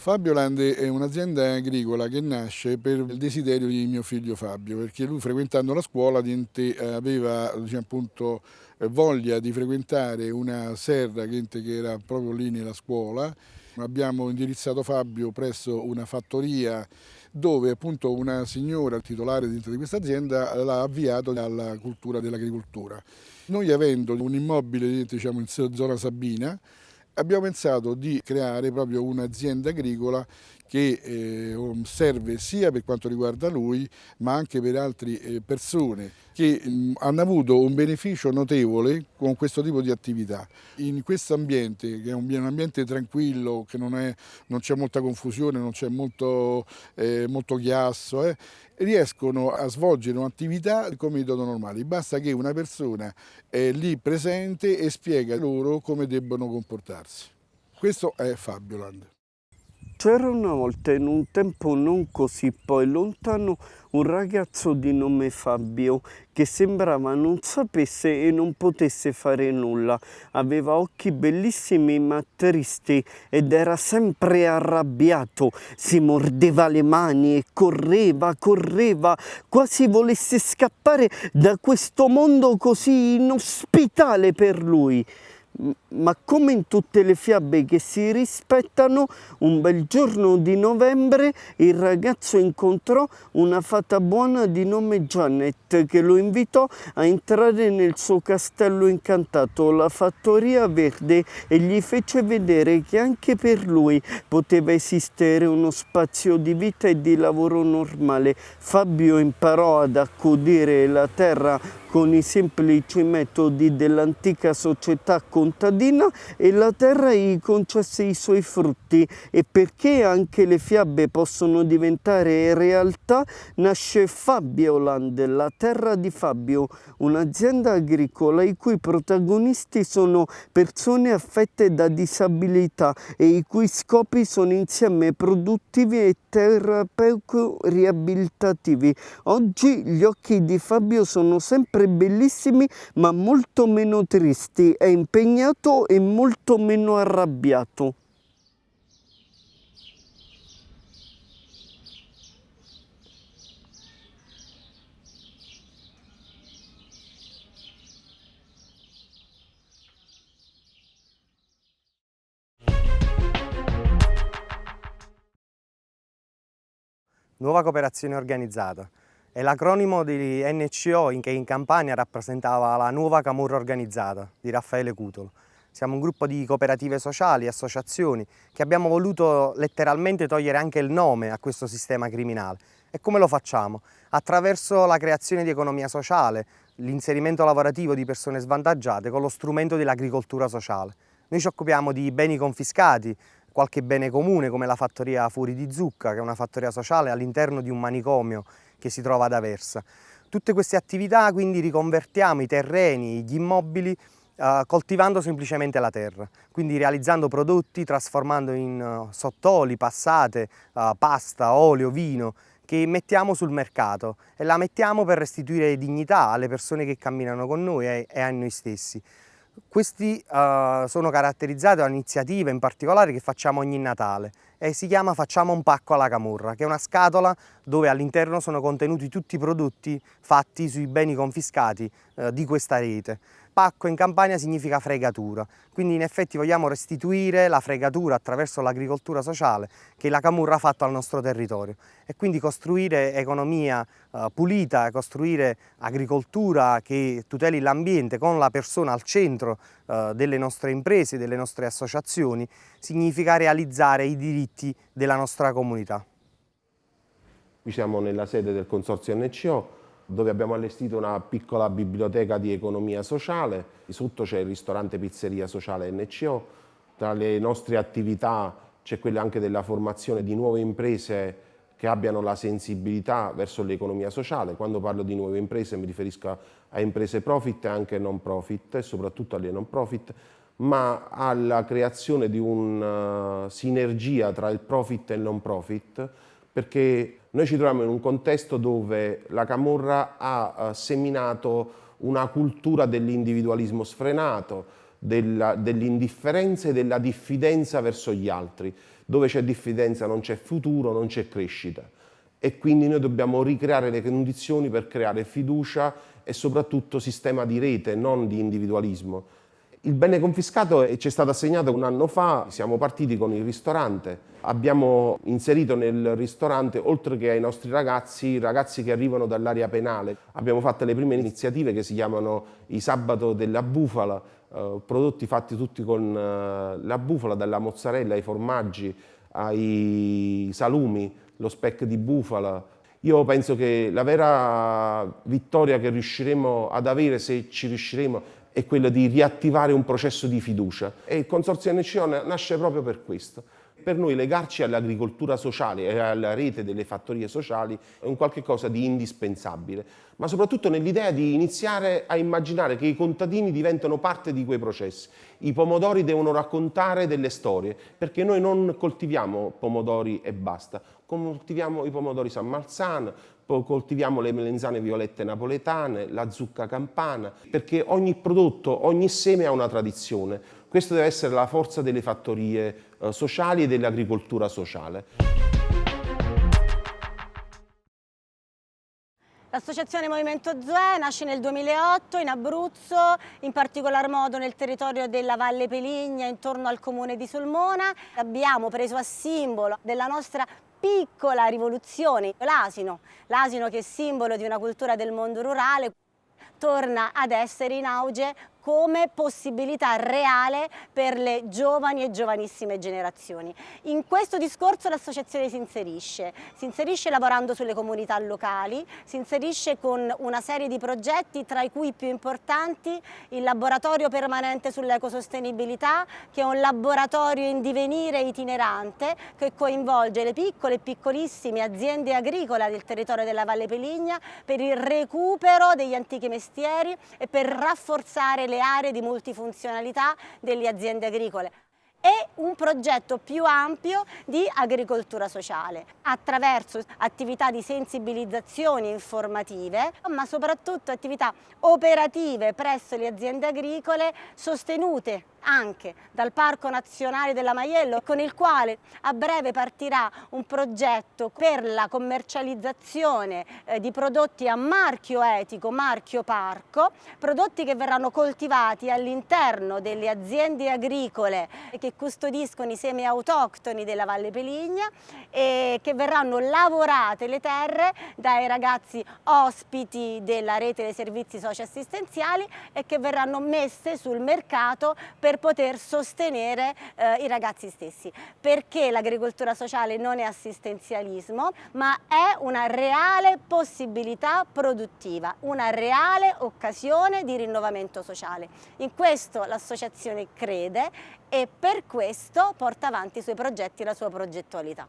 Fabioland è un'azienda agricola che nasce per il desiderio di mio figlio Fabio, perché lui frequentando la scuola aveva appunto, voglia di frequentare una serra che era proprio lì nella scuola. Abbiamo indirizzato Fabio presso una fattoria dove appunto una signora titolare dentro di questa azienda l'ha avviato alla cultura dell'agricoltura. Noi avendo un immobile diciamo, in zona Sabina, abbiamo pensato di creare proprio un'azienda agricola che serve sia per quanto riguarda lui, ma anche per altre persone che hanno avuto un beneficio notevole con questo tipo di attività. In questo ambiente, che è un ambiente tranquillo, che non c'è molta confusione, non c'è molto chiasso, riescono a svolgere un'attività come i dono normali. Basta che una persona è lì presente e spiega loro come debbono comportarsi. Questo è Fabioland. C'era una volta, in un tempo non così poi lontano, un ragazzo di nome Fabio che sembrava non sapesse e non potesse fare nulla. Aveva occhi bellissimi ma tristi ed era sempre arrabbiato. Si mordeva le mani e correva, quasi volesse scappare da questo mondo così inospitale per lui. Ma come in tutte le fiabe che si rispettano, un bel giorno di novembre il ragazzo incontrò una fata buona di nome Janet che lo invitò a entrare nel suo castello incantato, la fattoria verde, e gli fece vedere che anche per lui poteva esistere uno spazio di vita e di lavoro normale. Fabio imparò ad accudire la terra con i semplici metodi dell'antica società contadina e la terra gli concesse i suoi frutti, e perché anche le fiabe possono diventare realtà nasce Fabioland, la terra di Fabio, un'azienda agricola i cui protagonisti sono persone affette da disabilità e i cui scopi sono insieme produttivi e terapeutico-riabilitativi. Oggi gli occhi di Fabio sono sempre bellissimi ma molto meno tristi, è impegnato e molto meno arrabbiato. Nuova cooperazione organizzata. È l'acronimo di NCO che in Campania rappresentava la nuova camorra organizzata di Raffaele Cutolo. Siamo un gruppo di cooperative sociali e associazioni che abbiamo voluto letteralmente togliere anche il nome a questo sistema criminale. E come lo facciamo? Attraverso la creazione di economia sociale, l'inserimento lavorativo di persone svantaggiate con lo strumento dell'agricoltura sociale. Noi ci occupiamo di beni confiscati, qualche bene comune come la fattoria Furi di Zucca, che è una fattoria sociale all'interno di un manicomio che si trova ad Aversa. Tutte queste attività quindi riconvertiamo i terreni, gli immobili, coltivando semplicemente la terra, quindi realizzando prodotti, trasformando in sottoli, passate, pasta, olio, vino, che mettiamo sul mercato e la mettiamo per restituire dignità alle persone che camminano con noi e a noi stessi. Questi sono caratterizzati da un'iniziativa in particolare che facciamo ogni Natale e si chiama Facciamo un pacco alla camorra, che è una scatola dove all'interno sono contenuti tutti i prodotti fatti sui beni confiscati di questa rete. Pacco in Campania significa fregatura, quindi in effetti vogliamo restituire la fregatura attraverso l'agricoltura sociale che la camorra ha fatto al nostro territorio e quindi costruire economia pulita, costruire agricoltura che tuteli l'ambiente con la persona al centro delle nostre imprese, delle nostre associazioni, significa realizzare i diritti della nostra comunità. Qui siamo nella sede del Consorzio NCO, dove abbiamo allestito una piccola biblioteca di economia sociale. Sotto c'è il ristorante pizzeria sociale NCO. Tra le nostre attività c'è quella anche della formazione di nuove imprese che abbiano la sensibilità verso l'economia sociale. Quando parlo di nuove imprese mi riferisco a imprese profit e anche non profit, e soprattutto alle non profit, ma alla creazione di una sinergia tra il profit e il non profit, perché noi ci troviamo in un contesto dove la camorra ha seminato una cultura dell'individualismo sfrenato, dell'indifferenza e della diffidenza verso gli altri, dove c'è diffidenza non c'è futuro, non c'è crescita. E quindi noi dobbiamo ricreare le condizioni per creare fiducia e soprattutto sistema di rete, non di individualismo. Il bene confiscato ci è stato assegnato un anno fa, siamo partiti con il ristorante. Abbiamo inserito nel ristorante, oltre che ai nostri ragazzi che arrivano dall'area penale. Abbiamo fatto le prime iniziative che si chiamano i Sabato della Bufala, prodotti fatti tutti con la bufala, dalla mozzarella ai formaggi, ai salumi, lo speck di bufala. Io penso che la vera vittoria che riusciremo ad avere, se ci riusciremo, è quella di riattivare un processo di fiducia. E il Consorzio NCO nasce proprio per questo. Per noi legarci all'agricoltura sociale e alla rete delle fattorie sociali è un qualche cosa di indispensabile, ma soprattutto nell'idea di iniziare a immaginare che i contadini diventano parte di quei processi. I pomodori devono raccontare delle storie, perché noi non coltiviamo pomodori e basta, coltiviamo i pomodori San Marzano, coltiviamo le melenzane violette napoletane, la zucca campana, perché ogni prodotto, ogni seme ha una tradizione. Questo deve essere la forza delle fattorie sociali e dell'agricoltura sociale. L'associazione Movimento Zoe nasce nel 2008 in Abruzzo, in particolar modo nel territorio della Valle Peligna, intorno al comune di Sulmona. Abbiamo preso a simbolo della nostra piccola rivoluzione l'asino, l'asino che è simbolo di una cultura del mondo rurale, torna ad essere in auge come possibilità reale per le giovani e giovanissime generazioni. In questo discorso l'associazione si inserisce lavorando sulle comunità locali, si inserisce con una serie di progetti, tra i cui i più importanti il laboratorio permanente sull'ecosostenibilità, che è un laboratorio in divenire itinerante che coinvolge le piccole e piccolissime aziende agricole del territorio della Valle Peligna per il recupero degli antichi mestieri e per rafforzare le aree di multifunzionalità delle aziende agricole. E un progetto più ampio di agricoltura sociale attraverso attività di sensibilizzazione informative, ma soprattutto attività operative presso le aziende agricole sostenute anche dal Parco Nazionale della Maiello, con il quale a breve partirà un progetto per la commercializzazione di prodotti a marchio etico, marchio parco, prodotti che verranno coltivati all'interno delle aziende agricole che custodiscono i semi autoctoni della Valle Peligna e che verranno lavorate le terre dai ragazzi ospiti della rete dei servizi socioassistenziali e che verranno messe sul mercato per poter sostenere i ragazzi stessi, perché l'agricoltura sociale non è assistenzialismo, ma è una reale possibilità produttiva, una reale occasione di rinnovamento sociale. In questo l'associazione crede e per questo porta avanti i suoi progetti e la sua progettualità.